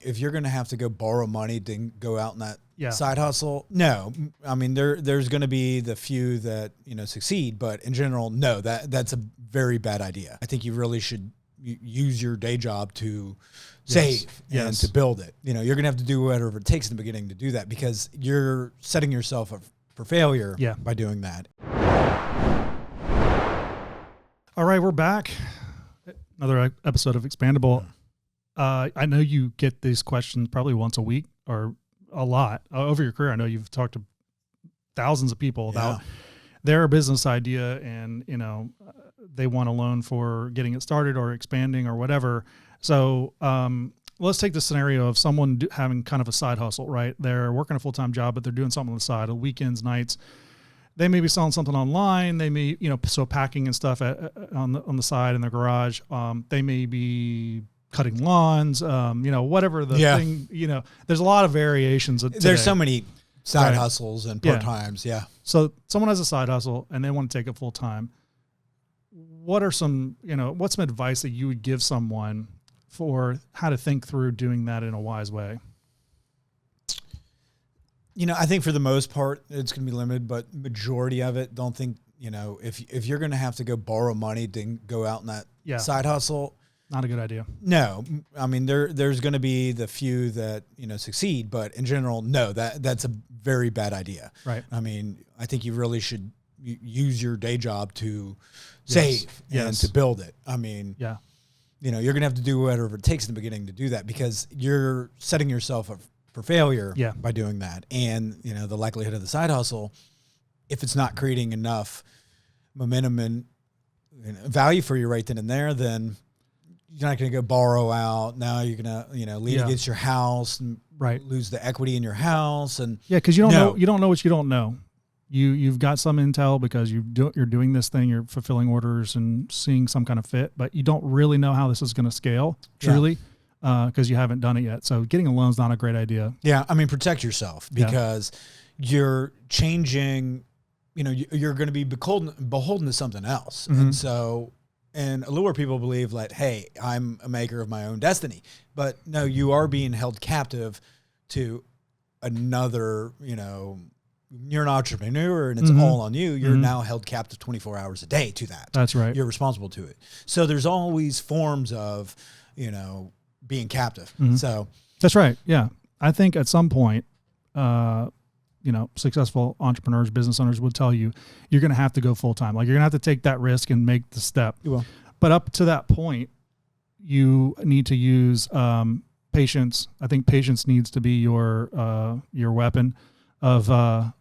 If you're going to have to go borrow money to go out in that Yeah. side hustle, no. I mean, there's going to be the few that, succeed, but in general, no, that's a very bad idea. I think you really should use your day job to save and to build it. You're going to have to do whatever it takes in the beginning to do that, because you're setting yourself up for failure by doing that. All right, we're back. Another episode of Expandable. I know you get these questions probably once a week or a lot over your career. I know you've talked to thousands of people about their business idea, and they want a loan for getting it started or expanding or whatever. So let's take the scenario of someone having kind of a side hustle, right? They're working a full-time job, but they're doing something on the side, weekends, nights. They may be selling something online. They may, so packing and stuff on the side in their garage. They may be cutting lawns, whatever the thing, there's a lot of variations. There's so many side hustles and part-times. Yeah. So someone has a side hustle and they want to take it full time. What's some advice that you would give someone for how to think through doing that in a wise way? I think for the most part, it's going to be limited, but majority of it, don't think, if you're going to have to go borrow money to go out in that side hustle, not a good idea. No. I mean, there's going to be the few that, succeed, but in general, no, that's a very bad idea. Right. I mean, I think you really should use your day job to save and to build it. I mean, you're going to have to do whatever it takes in the beginning to do that, because you're setting yourself up for failure by doing that. And, the likelihood of the side hustle, if it's not creating enough momentum and value for you right then and there, then you're not going to go borrow out. Now you're going to, lean against your house and lose the equity in your house. And because you don't know what you don't know. You've got some intel because you're doing this thing, you're fulfilling orders and seeing some kind of fit, but you don't really know how this is going to scale truly. Because you haven't done it yet. So getting a loan is not a great idea. Yeah. I mean, protect yourself, because you're changing, you're going to be beholden to something else. Mm-hmm. And so, and a lot of people believe that, hey, I'm a maker of my own destiny, but no, you are being held captive to another, you're an entrepreneur and it's all on you. You're now held captive 24 hours a day to that. That's right. You're responsible to it. So there's always forms of, being captive. Mm-hmm. So that's right. Yeah. I think at some point, successful entrepreneurs, business owners would tell you, you're going to have to go full time. Like, you're going to have to take that risk and make the step. You will. But up to that point, you need to use patience. I think patience needs to be your weapon of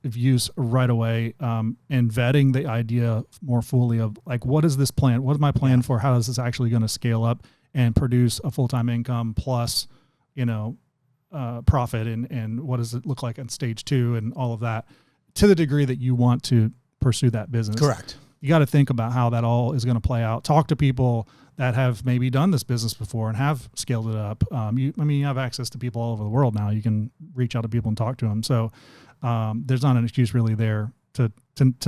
use right away, and vetting the idea more fully of, like, what is this plan? What is my plan for? How is this actually going to scale up and produce a full-time income plus, profit, and what does it look like on stage 2 and all of that, to the degree that you want to pursue that business. Correct. You got to think about how that all is going to play out. Talk to people that have maybe done this business before and have scaled it up. You have access to people all over the world now. You can reach out to people and talk to them. So there's not an excuse really there to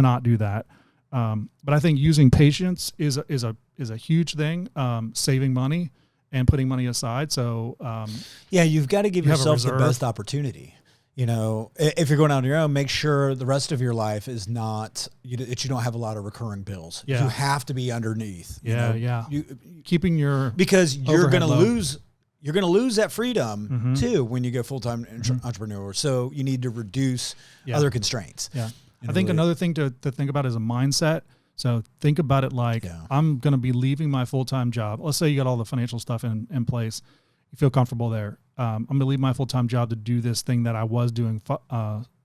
not do that. But I think using patience is a huge thing. Saving money and putting money aside. So you've got to give yourself the best opportunity. If you're going out on your own, make sure the rest of your life is not, that you don't have a lot of recurring bills. Yeah. You have to be underneath. Keeping your, because you're going to lose. You're going to lose that freedom too when you go full-time entrepreneur. So you need to reduce other constraints. Yeah. I think another thing to think about is a mindset. So think about it like, I'm going to be leaving my full-time job. Let's say you got all the financial stuff in place. You feel comfortable there. I'm going to leave my full-time job to do this thing that I was doing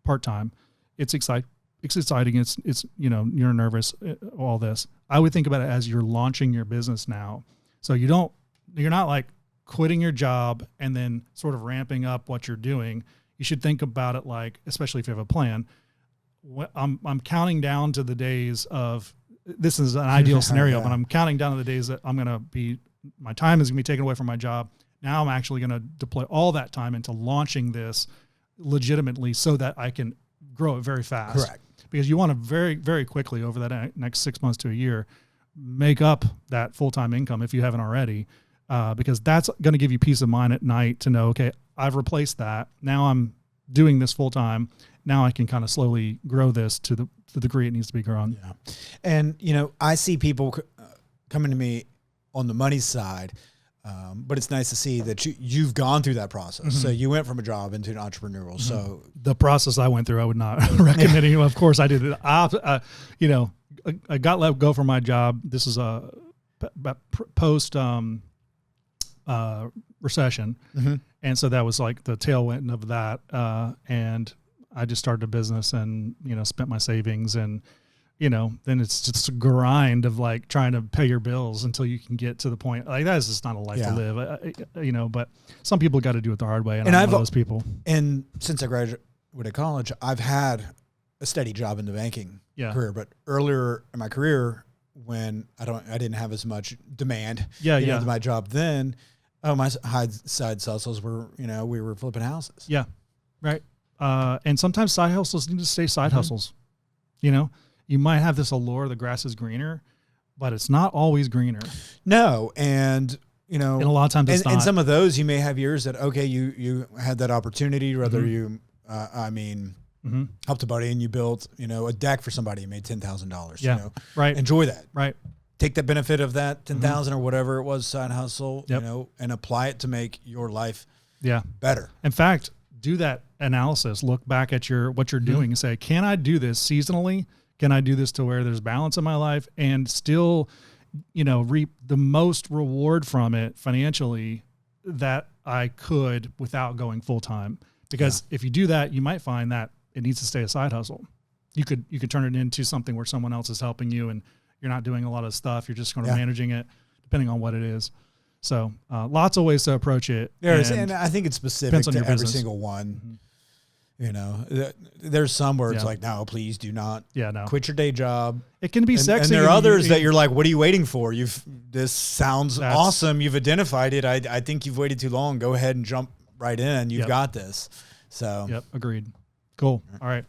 part-time. It's exciting. It's you're nervous, all this. I would think about it as you're launching your business now. So you're not like quitting your job and then sort of ramping up what you're doing. You should think about it like, especially if you have a plan, I'm counting down to the days of, this is an ideal scenario, but I'm counting down to the days that my time is going to be taken away from my job. Now I'm actually going to deploy all that time into launching this legitimately so that I can grow it very fast. Correct. Because you want to very, very quickly over that next 6 months to a year, make up that full-time income if you haven't already. because that's going to give you peace of mind at night to know, okay, I've replaced that. Now I'm doing this full time. Now I can kind of slowly grow this to the degree it needs to be grown. Yeah. And, I see people coming to me on the money side, but it's nice to see that you've gone through that process. Mm-hmm. So you went from a job into an entrepreneurial. Mm-hmm. So the process I went through, I would not recommend it. Of course I did it. I got let go from my job. This is a post recession. Mm-hmm. And so that was like the tailwind of that. And I just started a business and, spent my savings and, then it's just a grind of like trying to pay your bills until you can get to the point like that is just not a life to live, but some people got to do it the hard way. And I'm one of those people. And since I graduated college, I've had a steady job in the banking career, but earlier in my career when I didn't have as much demand to my job then, my side hustles were, we were flipping houses. Yeah. Right. And sometimes side hustles need to stay side mm-hmm. hustles. You might have this allure, the grass is greener, but it's not always greener. No. And, and a lot of times it's not. And some of those you may have years that, okay, you had that opportunity, whether mm-hmm. you, mm-hmm. helped a buddy and you built, a deck for somebody, you made $10,000. Yeah. Right. Enjoy that. Right. Take the benefit of that 10,000 mm-hmm. or whatever it was, side hustle, yep. And apply it to make your life better. In fact, do that analysis, look back at what you're doing mm-hmm. and say, can I do this seasonally? Can I do this to where there's balance in my life and still, reap the most reward from it financially that I could without going full time? Because if you do that, you might find that it needs to stay a side hustle. You could turn it into something where someone else is helping you and you're not doing a lot of stuff. You're just kind of managing it depending on what it is. So lots of ways to approach it. And I think it's specific to every single one. Mm-hmm. There's some where it's like, no, please do not quit your day job. It can be sexy. And there are others that you're like, what are you waiting for? This sounds awesome. You've identified it. I think you've waited too long. Go ahead and jump right in. You've got this. So. Yep. Agreed. Cool. All right.